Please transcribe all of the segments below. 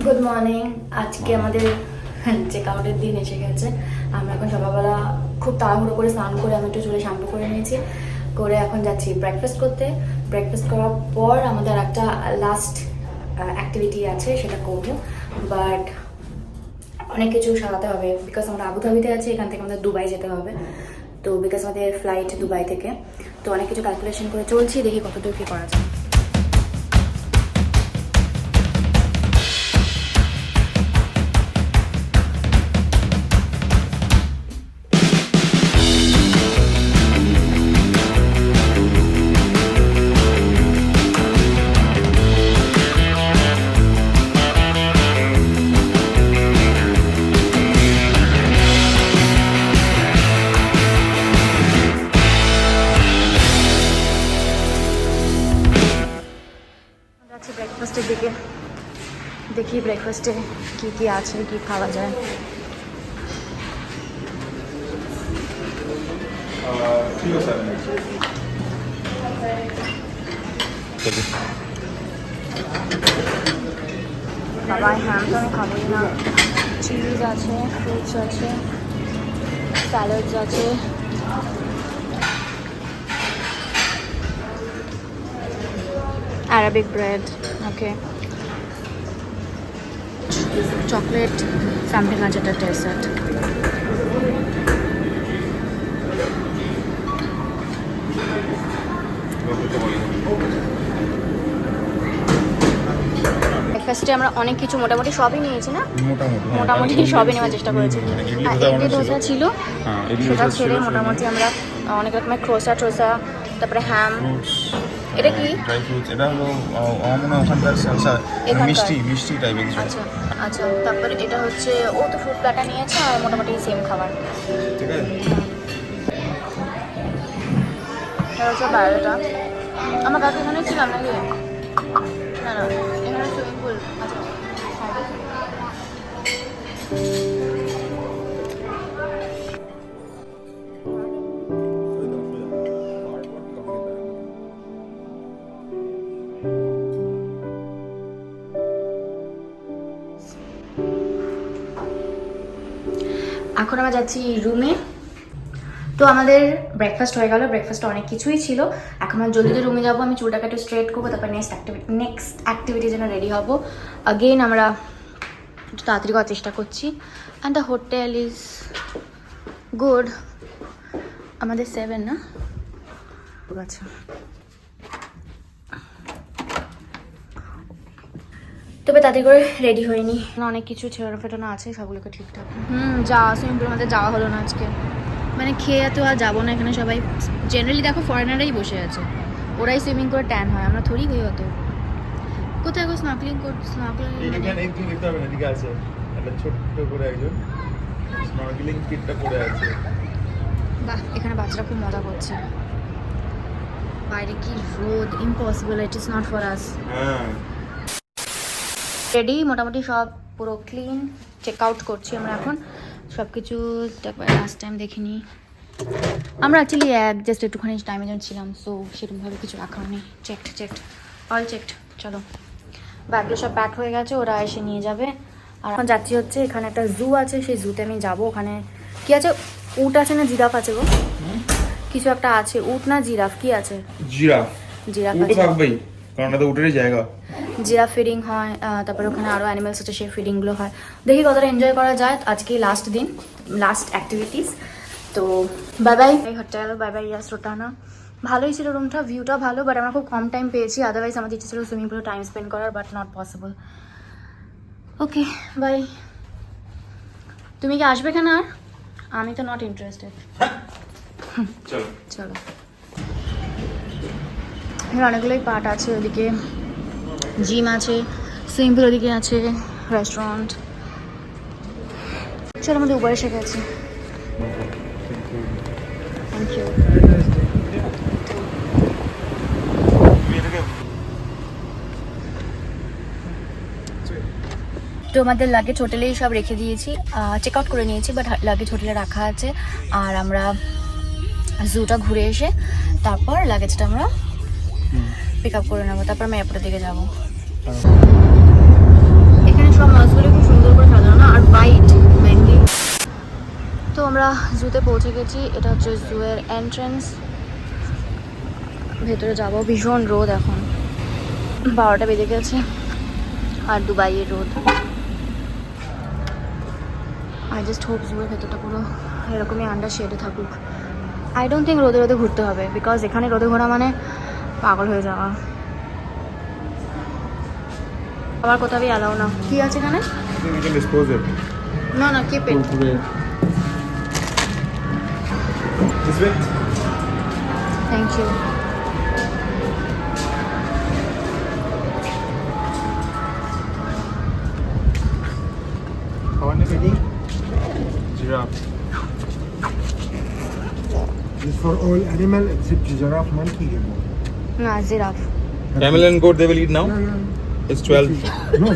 Good morning. আজকে আমাদের check আউটের দিন এসে গেছে। আমরা এখন সকালবেলা খুব তাড়াহুড়ো করে স্নান করে আমি একটু চুলে শ্যাম্পু করে নিয়েছি, করে এখন যাচ্ছি ব্রেকফাস্ট করতে। ব্রেকফাস্ট করার পর আমাদের একটা লাস্ট অ্যাক্টিভিটি আছে, সেটা করবো। বাট অনেক কিছু সাজাতে হবে, বিকজ আমরা আবুধাবিতে আছি, এখান থেকে আমাদের দুবাই যেতে হবে। তো বিকজ আমাদের ফ্লাইট দুবাই থেকে, তো অনেক কিছু ক্যালকুলেশন করে চলছি, দেখি কতদূর কী করা যায়। ব্রেকফাস্টের দিকে দেখি ব্রেকফাস্টে কি কি আছে, কি খাওয়া যায়। বাবা হ্যাম তো আমি খাবোই না। চিজ আছে, ফ্রুটস আছে, স্যালাডস আছে, Arabic bread, okay. Chocolate, something like that dessert. ব্রেকফাস্টে আমরা অনেক কিছু মোটামুটি সবই নিয়েছি না, মোটামুটি সবই নেওয়ার চেষ্টা করেছি। ইডলি ধোসা ছিল, সেটা ছেড়ে মোটামুটি আমরা অনেক রকমের খোসা টোসা, তারপরে হ্যাম। এটা কি ড্রাই ফ্রুটস? এটা হলো ওখানকার মিষ্টি টাইপের কিছু। আচ্ছা আচ্ছা, তারপরে এটা হচ্ছে ও তো ফ্রুট প্ল্যাটার নিয়েছে, আর মোটামুটি সেম খাবার। ঠিক আছে, এটা হচ্ছে বাইরেটা। আমার কাছে এখানে ছিলাম নাকি? না না, এখানে সুইমিং পুল। আচ্ছা এখন আমরা যাচ্ছি রুমে। তো আমাদের ব্রেকফাস্ট হয়ে গেল, ব্রেকফাস্টে অনেক কিছুই ছিল। এখন আমরা জলদি রুমে যাবো, আমি চুলটাকে একটু স্ট্রেট করবো, তারপর নেক্সট অ্যাক্টিভিটির জন্য রেডি হবো। আগেইন আমরা একটু তাড়াতাড়ি করার চেষ্টা করছি। And the hotel is good. আমাদের 7 না, ঠিক আছে। তবে তাড়াতাড়ি করে রেডি হয়নি, অনেক কিছু ছেড়ে ফেটানো আছে, সবগুলোকে ঠিকঠাক। যাওয়া সুইমিং পুলের মধ্যে যাওয়া হলো না আজকে, মানে খেয়ে তো আর যাবো না। এখানে সবাই জেনারেলি দেখো ফরেনারাই বসে আছে, ওরাই সুইমিং করে ট্যান হয়, আমরা থোড়ি হই হতো। কোথায় গো স্নর্কেলিং দেখতে হবে না, ঠিক আছে? একটা ছোট্ট করে একজন স্নর্কেলিং কিটটা পড়ে আছে। বাহ, এখানে বাচ্চারা খুব মজা করছে। বাইরে কি রোদ, impossible, it is not for us. হ্যাঁ, রেডি মোটামুটি সব পুরো ক্লিন। চেক আউট করছি আমরা এখন সব কিছু। লাস্ট টাইম দেখিনি আমরা, অ্যাকচুয়ালি জাস্ট একটুখানি টাইমে যখন ছিলাম, সো সেরকমভাবে কিছু রাখা হয়নি। Checked all checked. চলো, ব্যাগগুলো সব প্যাক হয়ে গেছে, ওরা এসে নিয়ে যাবে। আর এখন যাচ্ছি হচ্ছে, এখানে একটা জু আছে, সেই জুতে আমি যাবো। ওখানে কি আছে, উট আছে না জিরাফ আছে গো? কিছু একটা আছে, উট না জিরাফ, কি আছে? জিরাফ আছে, থাকবেই, কারণ এটা উটেরই জায়গা। জিরাফ ফিডিং হয়, তারপরে ওখানে আরও অ্যানিমেলস আছে, সেই ফিডিংগুলো হয়। দেখি কতটা এনজয় করা যায়। আজকে লাস্ট দিন, লাস্ট অ্যাক্টিভিটিস। তো bye bye hotel, bye bye Yas Rotana. ভালোই ছিল রুমটা, ভিউটা ভালো, বাট আমরা খুব কম টাইম পেয়েছি। আদারওয়াইজ আমাদের ইচ্ছে ছিল সুইমিং পুলে টাইম স্পেন্ড করার, but not possible. Okay bye. তুমি কি আসবে কেন? আর আমি তো নট ইন্টারেস্টেড। চলো, অনেকগুলোই পার্ট আছে। ওদিকে জিম আছে, সুইমিং পুল ওদিকে আছে, রেস্টুরেন্ট। চলো, আমাদের উপরে এসে গেছে। Thank you. তো আমাদের লাগেজ হোটেলেই সব রেখে দিয়েছি, চেক আউট করে নিয়েছি, বাট লাগেজ হোটেলে রাখা আছে। আর আমরা জুটা ঘুরে এসে তারপর লাগেজটা আমরা পিক আপ করে নেবো, তারপর আমি এয়ারপোর্টের দিকে যাবো। এখানে সব জুতে পৌঁছে গেছি। এটা হচ্ছে জু এর এন্ট্রেন্স। ভেতরে যাব। ভীষণ রোদ, এখন 12টা বেজে গেছে আর দুবাইয়ের রোদ। আই জাস্ট হোপ জু এর ভেতরটা পুরো এরকমই আন্ডার শেডে থাকুক। আই ডোন্ট থিঙ্ক রোদে রোদে ঘুরতে হবে, বিকজ এখানে রোদে ঘোরা মানে পাগল হয়ে যাওয়া। আমার কোথাও অ্যালাউ না। কি আছে এখানে? না keep it. Thank you. Giraffe. This for all animal except giraffe, monkey. না, giraffe. Camel and goat, they will eat now? Yeah. It's 12. No,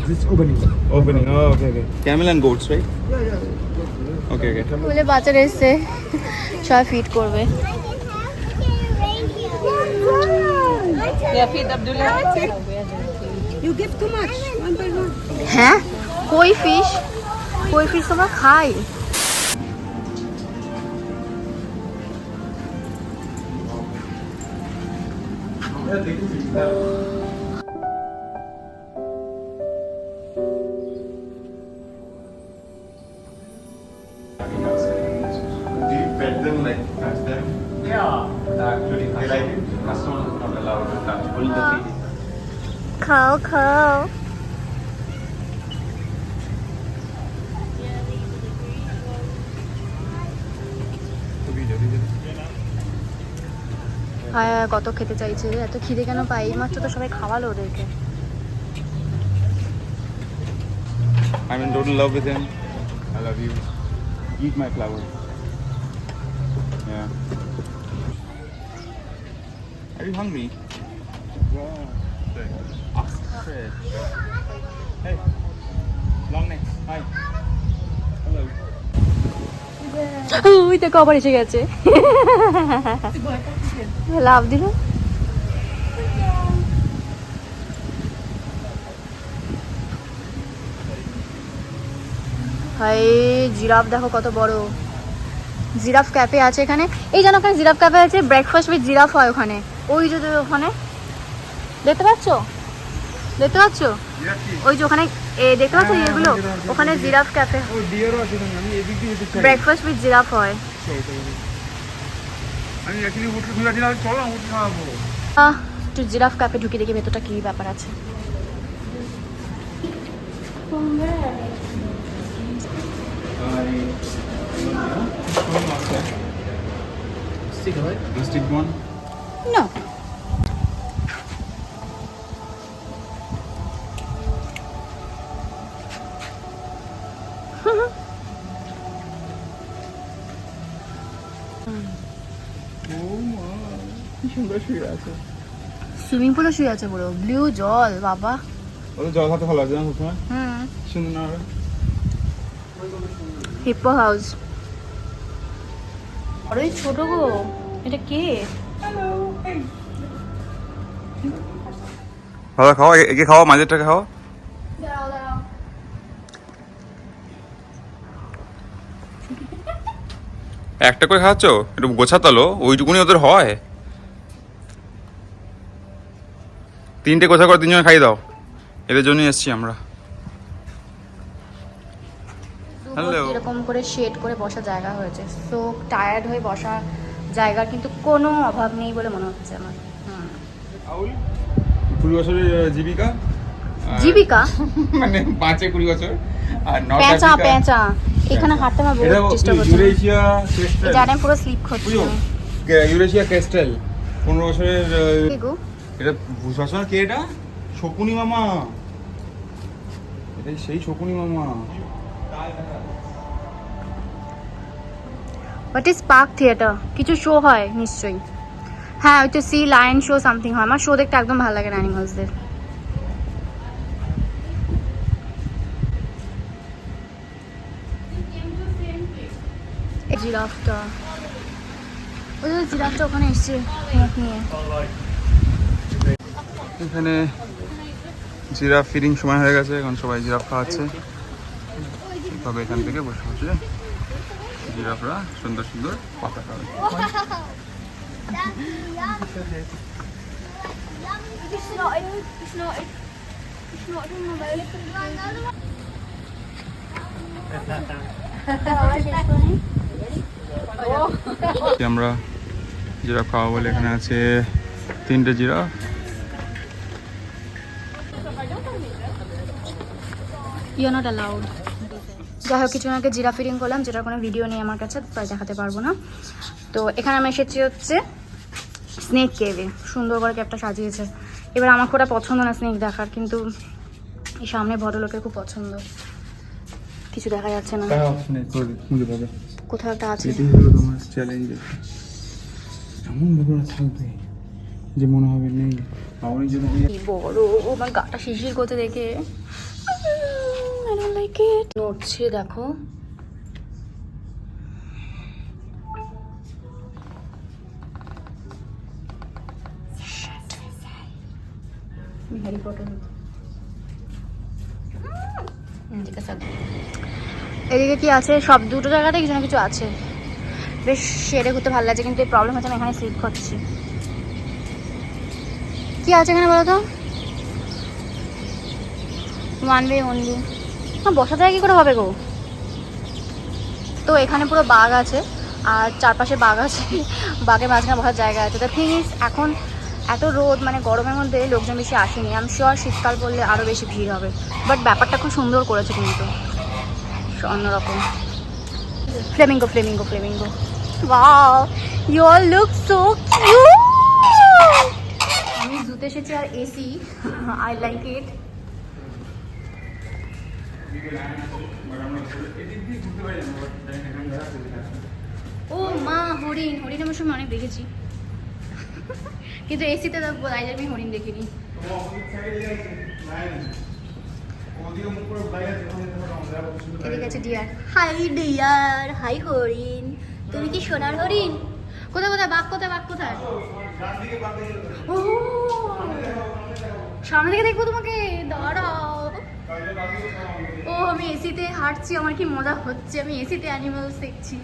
this opening. Opening. Oh, okay. Camel and goats, right? Yeah. Okay. বলে বাচ্চারা এসছে, সব fit করবে। You give too much, one by one. হ্যাঁ, কই fish তোমরা খাই? Do you pet them, like touch them? Yeah, actually, They like it? customers are not allowed to touch. Only the feet. খাও। হ্যাঁ, কত খেতে চাইছে রে, এত খিদে কেন পাই? এই মাত্র তো সবাই খাওয়ালো ওদেরকে। I'm in total love with him. I love you. Eat my flower. Yeah. Are you hungry? Yeah. Shit. Hey. Long neck. Hi. Hello. ওই তো কবার এসে গেছে, লাভ দিল। হাই, জিরাফ দেখো কত বড়। জিরাফ ক্যাফে আছে এখানে। এই জানো ওখানে জিরাফ ক্যাফে আছে, ব্রেকফাস্ট উইথ জিরাফ হয় ওখানে। ওই যে ওখানে দেখতে পাচ্ছ? ওই যে ওখানে দেখতে পাচ্ছ এগুলো, ওখানে giraffe cafe, breakfast with giraffe হয়। আমি অ্যাকচুয়ালি উঠে ঘুরেছিলাম, চলো উঠে খাবো। একটু জিরাফ ক্যাফে ঢুকে দেখি ভেতরটা কি ব্যাপার আছে। Stick one. No. কি সুন্দর শুয়ে আছে। সুইমিং পুলে শুয়ে আছে পুরো, ব্লু জল বাবা। ওদের জল হাতে ভালো লাগছে না সবসময়? সুন্দর না? Hippo house. আরে ছোট গো, এটা কে? ভালো খাও, একে খাও, মাঝেরটাকে খাও। দাঁড়াও। একটা করে খাচ্ছ, একটু গোছাতালো, ওইটুকুনি ওদের হয়। 3টে গোছা করে 3 জন খাইয়ে দাও, এদের জন্যই এসছি আমরা। Hello. এরকম করে শেড করে বসা জায়গা হয়েছে, সো টায়ার্ড হয়ে বসা জায়গার কিন্তু কোনো অভাব নেই বলে মনে হচ্ছে আমার। 20 বছরের জীবিকা, মানে 5-20 বছর, আর পেঁচা এখানে হাঁটতে আমার বহুত চেষ্টা করছি। ইউরেশিয়া ক্রিস্টাল, জানেন পুরো স্লিপ করছে। ইউরেশিয়া ক্রিস্টাল 15 বছরের। দেখো এটা বুঝাশোনা কে? এটা শকুনি মামা, এটাই সেই শকুনি মামা। What is park theatre? কিছু শো হয় নিশ্চয়ই। হ্যাঁ, ওই তো সি লায়ন শো সামথিং হয়। আমার শো দেখতে একদম ভালো লাগে না অ্যানিমালসদের। জিরাফটা, ওই যে জিরাফটা ওখানে এসছে মুখ নিয়ে। এখানে জিরাফ ফিডিং সময় হয়ে গেছে, এখন সবাই জিরাফ খাওয়াচ্ছে। তবে এখান থেকে বসে বসে জিরাফরা সুন্দর সুন্দর পাতা খাবে। আমরা জিরাফ খাওয়া বলে এখানে আছে 3টে জিরাফ। You not allowed. যাই হোক, কিছু আগে জিরাফ ফিডিং করলাম, যেটার কোনো ভিডিও নেই আমার কাছে, তাই দেখাতে পারবো না। তো এখানে আমি এসেছি হচ্ছে স্নেক কেভে। সুন্দর করে ক্যাবটা সাজিয়েছে। এবার আমার খুব পছন্দ না স্নেক দেখার, কিন্তু এই সামনে ভদ্রলোকের খুব পছন্দ। কিছু দেখা যাচ্ছে না, কোথাও একটা আছে। তোমার চ্যালেঞ্জ এমন ব্যাপার থাকবে যে মনে হবে নেই। কি বড়, আমার গাটা শিরশির করতে দেখে নড়ছে, দেখো। Harry Potter. এদিকে কি আছে, সব দুটো জায়গাতে কিছু না কিছু আছে। বেশ শেডে ঘুরতে ভালো লাগছে, কিন্তু এই প্রবলেম হচ্ছে আমি এখানে স্লিপ করছি। কি আছে এখানে বলো তো? One way only. হ্যাঁ, বসা যায় কি করে হবে গো? তো এখানে পুরো বাঘ আছে, আর চারপাশে বাঘ আছে, বাঘের মাঝখানে বসার জায়গা আছে। দ্য থিং ইজ, এখন এত রোদ, মানে গরমের মধ্যে লোকজন বেশি আসেনি। আমি শিওর শীতকাল পড়লে আরও বেশি ভিড় হবে। বাট ব্যাপারটা খুব সুন্দর করেছে, কিন্তু অন্যরকম। Flamingo flamingo flamingo, wow, you all look so cute. আমি জুতে এসেছি আর এসি, আই লাইক ইট। ও মা, হরিণ। হরিণ আমার সময় অনেক দেখেছি, কিন্তু এসিতে আমি হরিণ দেখিনি। এদিকে আছে ডিয়ার। হাই ডিয়ার, হাই হরিণ। তুমি কি সোনার হরিণ? কোথায় কোথায় বাঘ, কোথায় বাঘ, কোথায়? ও সামনে থেকে দেখবো তোমাকে, দাঁড়াও। ও আমি এসিতে হাঁটছি, আমার কি মজা হচ্ছে, আমি এসিতে অ্যানিমালস দেখছি।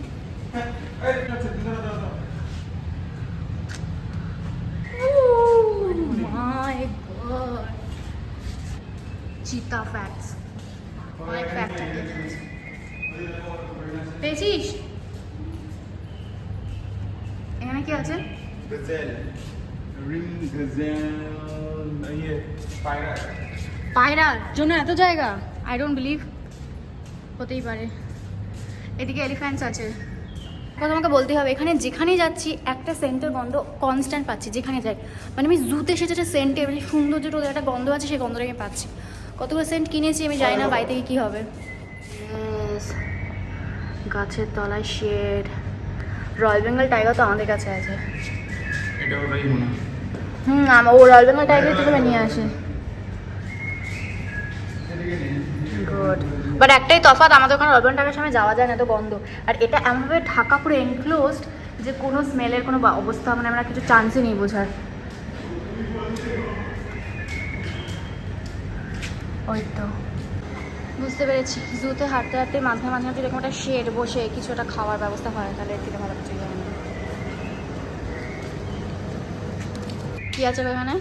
মাই গড, চিতা ফ্যাক্টস, অনেক ফ্যাক্ট পেয়েছিস? এখানে কি আছে? পায়রার জন্য এত জায়গা? I don't believe. হতেই পারে। এদিকে এলিফ্যান্টস আছে। কথা আমাকে বলতে হবে, এখানে যেখানেই যাচ্ছি একটা সেন্টের গন্ধ কনস্ট্যান্ট পাচ্ছি, যেখানে যাই। মানে আমি জুতে এসেছে যে সেন্টে, মানে সৌন্দর্যটা, ওদের একটা গন্ধ আছে, সেই গন্ধটা আমি পাচ্ছি। কতগুলো সেন্ট কিনেছি আমি জানি না বাড়ি থেকে কী হবে। গাছের তলায় শেড। রয়্যাল বেঙ্গল টাইগার তো আমাদের কাছে আছে। ও রয়্যাল বেঙ্গল টাইগার তো নিয়ে আসে। গুড। বাট একটাই তফাৎ, আমাদের ওখানে রয়্যাল বেঙ্গল টাইগারের সামনে যাওয়া যায় না, তো গন্ধ। আর এটা এমনভাবে ঢাকা পুরো এনক্লোজড যে কোনো স্মেলের কোনো অবস্থা, মানে আমরা কিছু চান্সই নেই বোঝার। ওই তো বুঝতে পেরেছি, জুতে হাঁটতে হাঁটতে মাঝে মাঝে যদি এরকম একটা শেড বসে কিছু একটা খাওয়ার ব্যবস্থা হয়, তাহলে এর থেকে ভালো কিছু যায় না। কি আছে এখানে?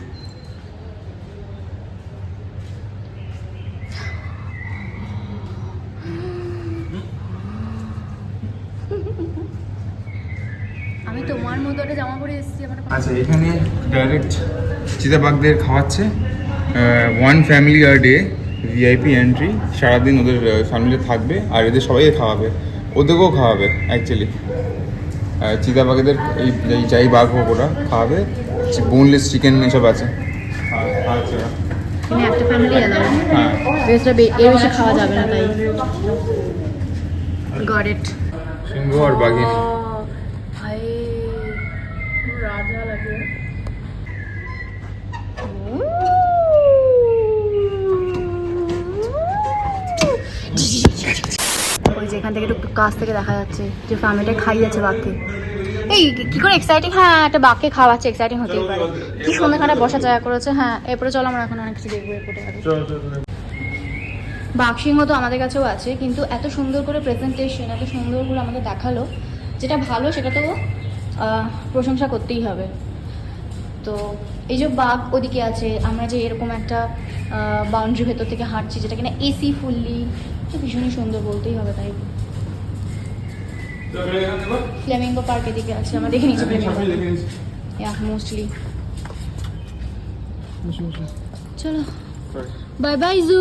আমি তোমার মতো একটা জামা পরে এসেছি। আচ্ছা, এখানে ডাইরেক্ট চিতাবাঘদের খাওয়াচ্ছে। 1 ফ্যামিলি আর ডে, ভিআইপি এন্ট্রি। সারাদিন ওদের ফ্যামিলি থাকবে, আর এদের সবাই খাওয়াবে, ওদেরকেও খাওয়াবে অ্যাকচুয়ালি। চিতাবাঘদের এই যাই বাঘ হোক ওরা খাওয়াবে। বোনলেস চিকেন এসব আছে। একটা ফ্যামিলি অ্যালাউ, এর বেশি খাওয়া যাবে না, তাই got it. Singh R Baghini. High রাজা লাগে। ওই যে এখান থেকে একটু কাছ থেকে দেখা যাচ্ছে যে ফ্যামিলিটা খাইয়েছে বাঘকে। এই কি করে এক্সাইটিং! হ্যাঁ, একটা বাঘকে খাওয়াচ্ছে, এক্সাইটিং হতেই পারে। কি সুন্দর এখানে বসা জায়গা করেছে। হ্যাঁ, এরপরে চলো আমরা এখন অনেক কিছু দেখবো। এরপরে বাঘসিংহ তো আমাদের কাছেও আছে, কিন্তু এত সুন্দর করে প্রেজেন্টেশন, এত সুন্দর করে আমাদের দেখালো, যেটা ভালো সেটা তো প্রশংসা করতেই হবে। তো এই যে বাঘ ওদিকে আছে, আমরা যে এরকম একটা বাউন্ডারি ভেতর থেকে হাঁটছি, যেটা কিনা এসি ফুললি, তো ভীষণই সুন্দর বলতেই হবে। তাই ফ্লেমিঙ্গো পার্ক এদিকে আছে, আমরা দেখে নিচ্ছি ফ্লেমিঙ্গো মোস্টলি। চলো বাই বাই জু,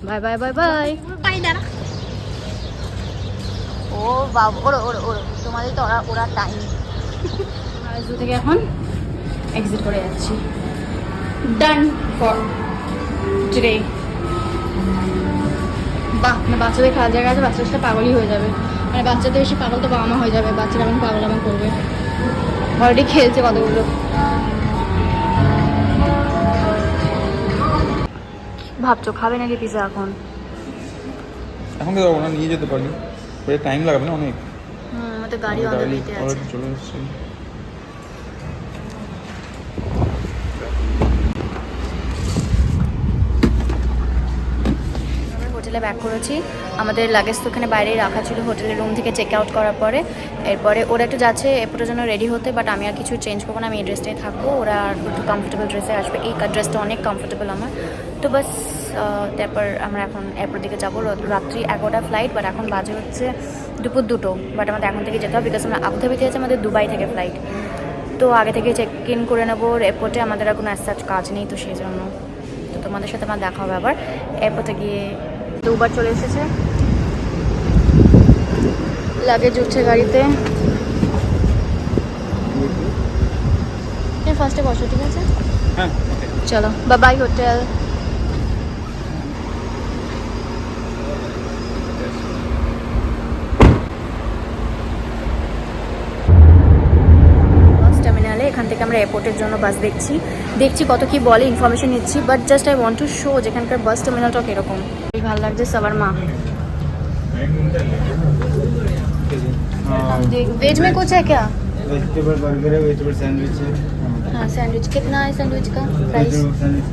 বাই বাই বাই বাই। ও বাবা, ওরো ওরো ওরো, তোমাদের তো ওরা টাইম। জু থেকে এখন এক্সিট করে যাচ্ছি। Done for today. বাহ, না বাচ্চাদের খেলার জায়গা আছে, বাচ্চাদের সাথে পাগলই হয়ে যাবে। মানে বাচ্চাদের বেশি পাগল তো বাবা মা হয়ে যাবে, বাচ্চারা এখন পাগল আমার করবে। অলরেডি খেলছে কতগুলো। ভাবছো খাবে নাকি পিজা এখন? এখন তো ওরা নিয়ে যেতে পারি, টাইম লাগবে না অনেক। আমাদের গাড়ি অলরেডি আছে। চলে এসেছে। হোটেলে ব্যাক করেছি, আমাদের লাগেজ তো এখানে বাইরেই রাখা ছিল হোটেলের রুম থেকে চেক আউট করার পরে। এরপরে ওরা একটু যাচ্ছে এরপরের জন্য রেডি হতে, বাট আমি আর কিছু চেঞ্জ করবো না, আমি এই ড্রেসটাই থাকবো। ওরা একটু কমফোর্টেবল ড্রেসে আসবে, এই ড্রেসটা অনেক কমফোর্টেবল আমার। তো বাস তারপর আমরা এখন এয়ারপোর্ট দিকে যাবো। রাত্রি 11টা ফ্লাইট, বাট এখন বাজে হচ্ছে দুপুর 2টো। বাট আমাদের এখন থেকে যেতে হবে, বিকজ আমরা আবুধাবিতে আছে, আমাদের দুবাই থেকে ফ্লাইট। তো আগে থেকে চেক ইন করে নেবো এয়ারপোর্টে, আমাদের আর কোনো অ্যাজ কাজ নেই, তো সেই জন্য। তো তোমাদের সাথে আমার দেখা হবে আবার এয়ারপোর্টে গিয়ে। দুবার চলে এসেছে, লাগেজ উঠছে গাড়িতে। ফার্স্টে বসো, ঠিক আছে? হ্যাঁ, চলো বাই বাই হোটেল। এখান থেকে আমরা এয়ারপোর্টের জন্য বাস দেখছি কত কি বলে, ইনফরমেশন নিচ্ছি, but just I want to show যেখানকার বাস টার্মিনালটা কীরকম। ভালো লাগছে সবার মা। वेज में कुछ है क्या? वेजिटेबल बर्गर है, वेजिटेबल सैंडविच है। हाँ सैंडविच कितना है? सैंडविच का price sandwich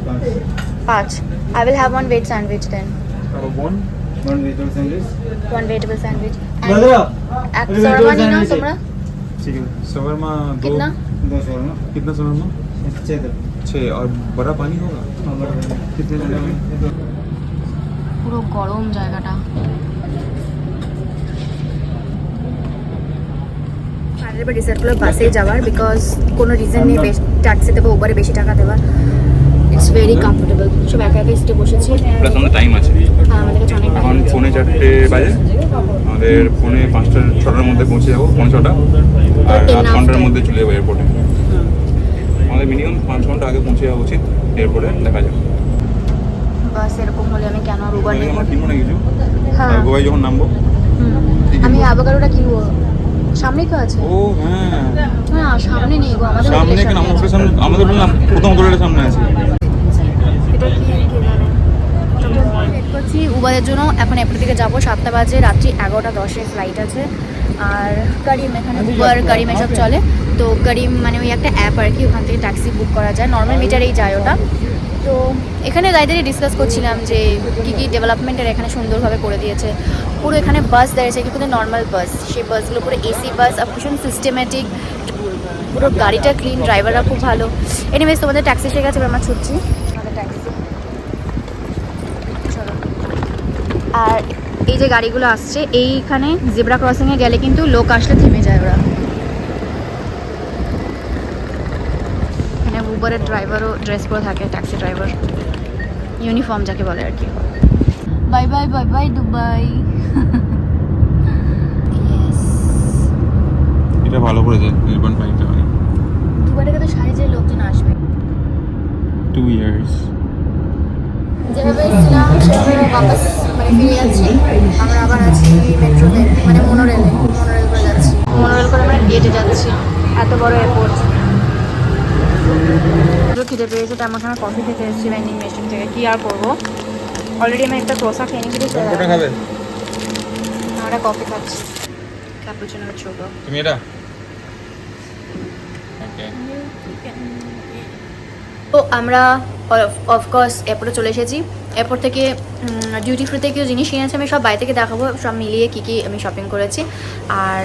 5। I will have 1 veg sandwich then. One vegetable sandwich, 1 vegetable sandwich. बदला शवर्मा नहीं ना तुम्हारा? ठीक है। शवर्मा कितना? 2 शवर्मा, कितना शवर्मा? 6 और बड़ा पानी होगा? कितने जगह में? পুরো গরম জায়গাটা। এবার ডিসাইড করলো বাসে যাওয়ার, বিকজ কোনো রিজন নেই ট্যাক্সিতে বা উবারে বেশি টাকা দেওয়ার। It's very comfortable. সব একা একা সিটে বসেছি। প্লাস আমাদের টাইম আছে, আমাদের কাছে অনেক এখন 4:45 বাজে, আমাদের 5:30-6টার মধ্যে পৌঁছে যাবো, 6:45, আর 8 ঘন্টার মধ্যে চলে যাবো এয়ারপোর্টে। আমাদের মিনিমাম 5 ঘন্টা আগে পৌঁছে যাওয়া উচিত এয়ারপোর্টে, দেখা যাবে। বাস এরকম হলে আমি কেন আর উবার নেব? আমরা কিনবো না কিছু, হ্যাঁ গোয়ায় যখন নামবো। আমি অ্যাভোকাডোটা কিনবো, সামনেই তো আছে। ও হ্যাঁ, হ্যাঁ সামনে নেই গো, আমাদের সামনে হোটেলের কেন? সামনে আমাদের আছে। সামনে, আমাদের প্রথম হোটেলের সামনে আছে। এটা কি ওয়েট করছি উবারের জন্য। এখন এয়ারপোর্ট থেকে যাবো, 7টা বাজে, রাত্রি 11:10 ফ্লাইট আছে। আর করিম, এখানে উবার করিম এসব চলে। তো করিম মানে ওই একটা অ্যাপ আর কি, ওখান থেকে ট্যাক্সি বুক করা যায়, নর্মাল মিটারেই যায় ওটা। তো এখানে গাইডেরই ডিসকাস করছিলাম যে কী কী ডেভেলপমেন্টের এখানে সুন্দরভাবে করে দিয়েছে। পুরো এখানে বাস দাঁড়িয়েছে, কিন্তু নর্মাল বাস, সেই বাসগুলো পুরো এসি বাস, আর ভীষণ সিস্টেমেটিক, পুরো গাড়িটা ক্লিন, ড্রাইভাররা খুব ভালো। এনিওয়েজ তোমাদের ট্যাক্সি এসে গেছে, আমরা ছুটছি আমাদের ট্যাক্সি। চলো। আর এই যে গাড়িগুলো আসছে, এইখানে জেব্রা ক্রসিংয়ে গেলে কিন্তু লোক আসলে থেমে যায় ওরা। এখানে উবারের ড্রাইভারও ড্রেস পরে থাকে, ট্যাক্সি ড্রাইভার, ইউনিফর্ম যাকে বলে আর কি। Bye bye bye bye Dubai. এটা ভালো করেছে, রিবন পাইতে হয়। দুবাই থেকে তো সারি যে লোকজন আসবে। 2 years যেভাবে এসেছিলাম সেভাবে বাপাস মানে ফিরে যাচ্ছি। আমরা আবার আছি মেট্রোতে, মানে মোনোরেল করে যাচ্ছি। মোনোরেল করে আমরা গেটে যাচ্ছি, এত বড় এয়ারপোর্ট। খিদে পেয়েছে, তেমন আমরা কফি খেতে এসেছি ভেন্ডিং মেশিন থেকে। কি আর করবো, অলরেডি আমি একটা ক্রোসা খেয়ে নিয়েছি। কোনটা খাবে? আমরা কফি খাচ্ছি, ক্যাপুচিনো ছোটো। তুমি এটা? ওকে। তো আমরা অফকোর্স এয়ারপোর্টে চলে এসেছি। এয়ারপোর্ট থেকে ডিউটি ফ্রি থেকেও জিনিস কিনেছি, আমি সব বাইরে থেকে দেখাবো সব মিলিয়ে কী কী আমি শপিং করেছি। আর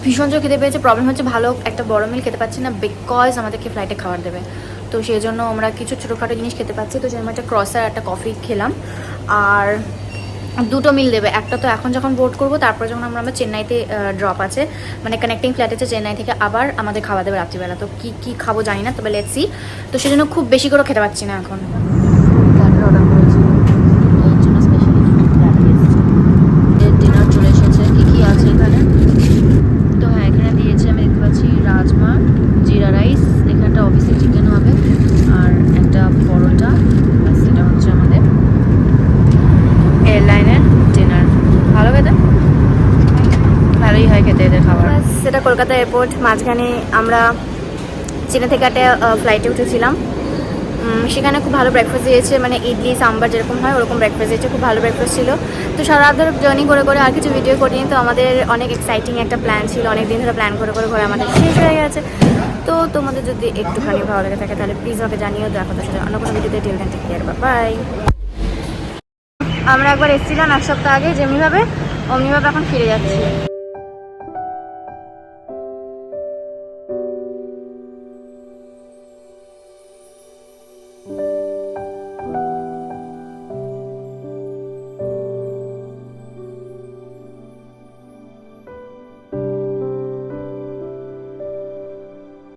ভীষণ জোর খেতে পেয়েছে। প্রবলেম হচ্ছে ভালো একটা বড় মিল খেতে পাচ্ছি না, বিকজ আমাদেরকে ফ্লাইটে খাবার দেবে, তো সেই জন্য আমরা কিছু ছোটোখাটো জিনিস খেতে পাচ্ছি। তো যেমন একটা ক্রসার একটা কফি খেলাম, আর 2টো মিল দেবে। একটা তো এখন যখন বোর্ড করবো, তারপর যখন আমরা চেন্নাইতে ড্রপ আছে, মানে কানেক্টিং ফ্লাইট আছে চেন্নাই থেকে, আবার আমাদের খাওয়া দেবে রাত্রিবেলা। তো কী কী খাবো জানি না, তবে লেটস সি। তো সেজন্য খুব বেশি করে খেতে পাচ্ছি না এখন। অর্ডার করেছি এর জন্য স্পেশালি ডিনার চলে এসেছে। কী কী আছে এখানে? তো হ্যাঁ, এখানে দিয়েছে, আমি দেখতে পাচ্ছি রাজমা, জিরা রাইস, এখানটা অবভিয়াসলি চিকেন হবে, আর একটা পরোটা। ব্যাস, এটা হচ্ছে আমাদের এয়ারলাইনের ডিনার। ভালো খেতে, ভালোই হয় খেতে এদের খাবার। সেটা কলকাতা এয়ারপোর্ট। মাঝখানে আমরা চেন্নাই থেকে একটা ফ্লাইটে উঠেছিলাম, সেখানে খুব ভালো ব্রেকফাস্ট দিয়েছে, মানে ইডলি সাম্বার যেরকম হয় ওরকম ব্রেকফাস্ট দিয়েছে, খুব ভালো ব্রেকফাস্ট ছিল। তো সারা ধরে জার্নি করে করে আর কিছু ভিডিও করিনি। তো আমাদের অনেক এক্সাইটিং একটা প্ল্যান ছিল, অনেক দিন ধরে প্ল্যান করে করে করে আমাদের শেষ হয়ে গেছে। তো তোমাদের যদি একটুখানি ভালো লেগে থাকে তাহলে প্লিজ আমাকে জানিও। দেখো তার সাথে অন্য কোনো ভিডিওতে till then, take care, bye. আমরা একবার এসেছিলাম 1 সপ্তাহ আগে, যেমনিভাবে অমনিভাবে এখন ফিরে যাচ্ছি।